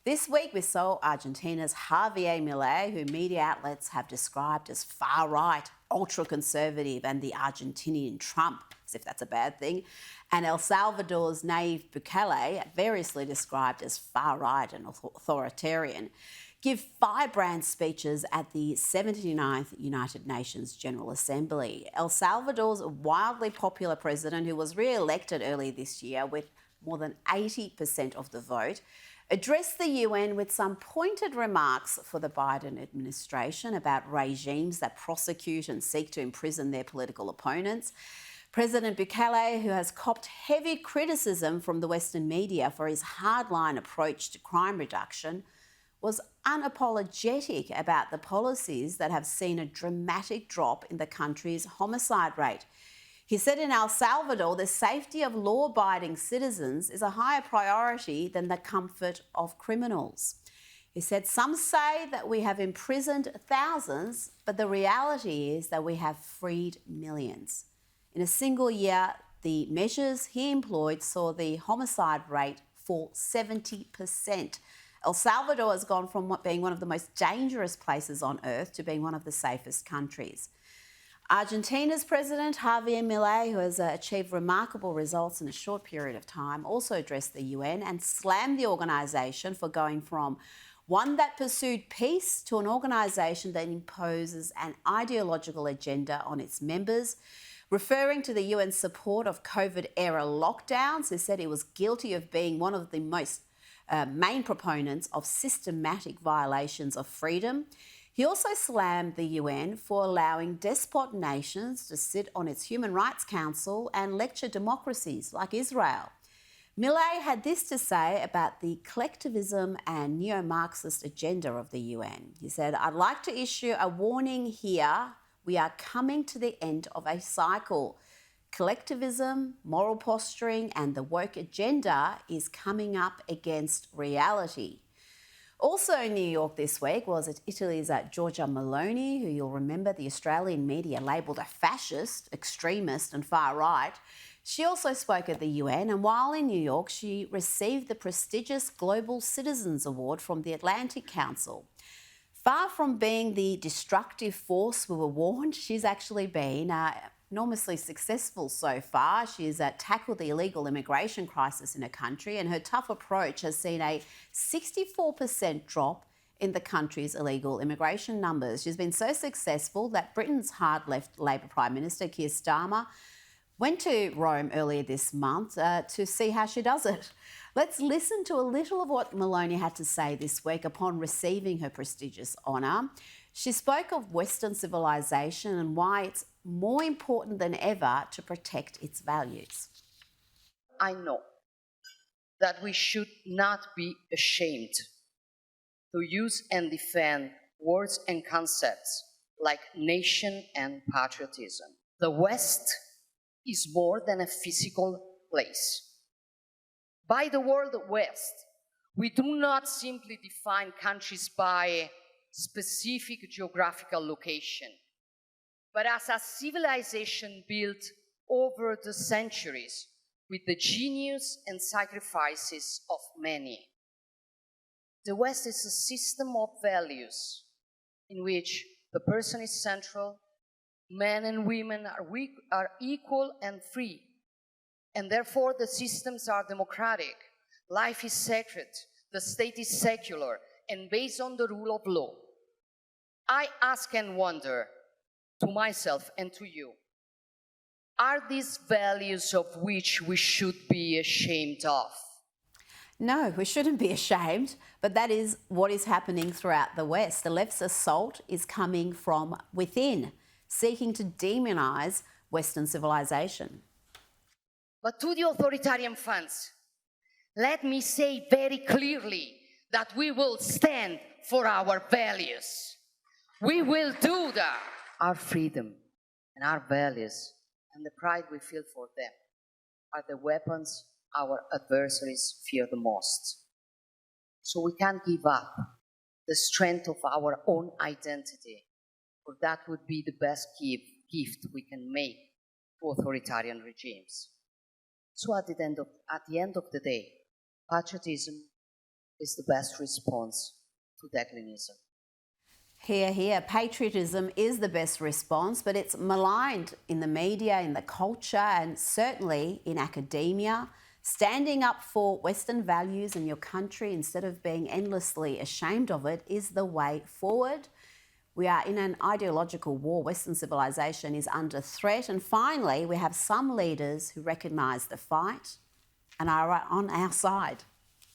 This week we saw Argentina's Javier Milei, who media outlets have described as far-right, ultra-conservative and the Argentinian Trump, as if that's a bad thing, and El Salvador's Nayib Bukele, variously described as far-right and authoritarian, give firebrand speeches at the 79th United Nations General Assembly. El Salvador's wildly popular president, who was re-elected earlier this year with more than 80% of the vote, addressed the UN with some pointed remarks for the Biden administration about regimes that prosecute and seek to imprison their political opponents. President Bukele, who has copped heavy criticism from the Western media for his hardline approach to crime reduction, was unapologetic about the policies that have seen a dramatic drop in the country's homicide rate. He said in El Salvador, the safety of law-abiding citizens is a higher priority than the comfort of criminals. He said, some say that we have imprisoned thousands, but the reality is that we have freed millions. In a single year, the measures he employed saw the homicide rate fall 70%. El Salvador has gone from being one of the most dangerous places on earth to being one of the safest countries. Argentina's president, Javier Milei, who has achieved remarkable results in a short period of time, also addressed the UN and slammed the organisation for going from one that pursued peace to an organisation that imposes an ideological agenda on its members. Referring to the UN's support of COVID-era lockdowns, he said it was guilty of being one of the most main proponents of systematic violations of freedom. He also slammed the UN for allowing despot nations to sit on its Human Rights Council and lecture democracies like Israel. Milei had this to say about the collectivism and neo-Marxist agenda of the UN. He said, "I'd like to issue a warning here. We are coming to the end of a cycle. Collectivism, moral posturing and the woke agenda is coming up against reality." Also in New York this week was Italy's Giorgia Meloni, who you'll remember the Australian media labelled a fascist, extremist and far-right. She also spoke at the UN, and while in New York, she received the prestigious Global Citizens Award from the Atlantic Council. Far from being the destructive force we were warned, she's actually been enormously successful so far. She's tackled the illegal immigration crisis in her country, and her tough approach has seen a 64% drop in the country's illegal immigration numbers. She's been so successful that Britain's hard-left Labor Prime Minister Keir Starmer went to Rome earlier this month to see how she does it. Let's listen to a little of what Meloni had to say this week upon receiving her prestigious honour. She spoke of Western civilization and why it's more important than ever to protect its values. I know that we should not be ashamed to use and defend words and concepts like nation and patriotism. The West is more than a physical place. By the word West, we do not simply define countries by specific geographical location, but as a civilization built over the centuries with the genius and sacrifices of many. The West is a system of values in which the person is central, men and women are equal and free, and therefore the systems are democratic, life is sacred, the state is secular, and based on the rule of law. I ask and wonder to myself and to you, are these values of which we should be ashamed of? No, we shouldn't be ashamed, but that is what is happening throughout the West. The left's assault is coming from within, seeking to demonise Western civilization. But to the authoritarian funds, let me say very clearly that we will stand for our values. We will do that. Our freedom and our values and the pride we feel for them are the weapons our adversaries fear the most. So we can't give up the strength of our own identity, for that would be the best gift we can make to authoritarian regimes. So at the end of the day, patriotism, is the best response to declinism. Hear, hear. Patriotism is the best response, but it's maligned in the media, in the culture, and certainly in academia. Standing up for Western values in your country instead of being endlessly ashamed of it is the way forward. We are in an ideological war. Western civilization is under threat. And finally, we have some leaders who recognise the fight and are on our side.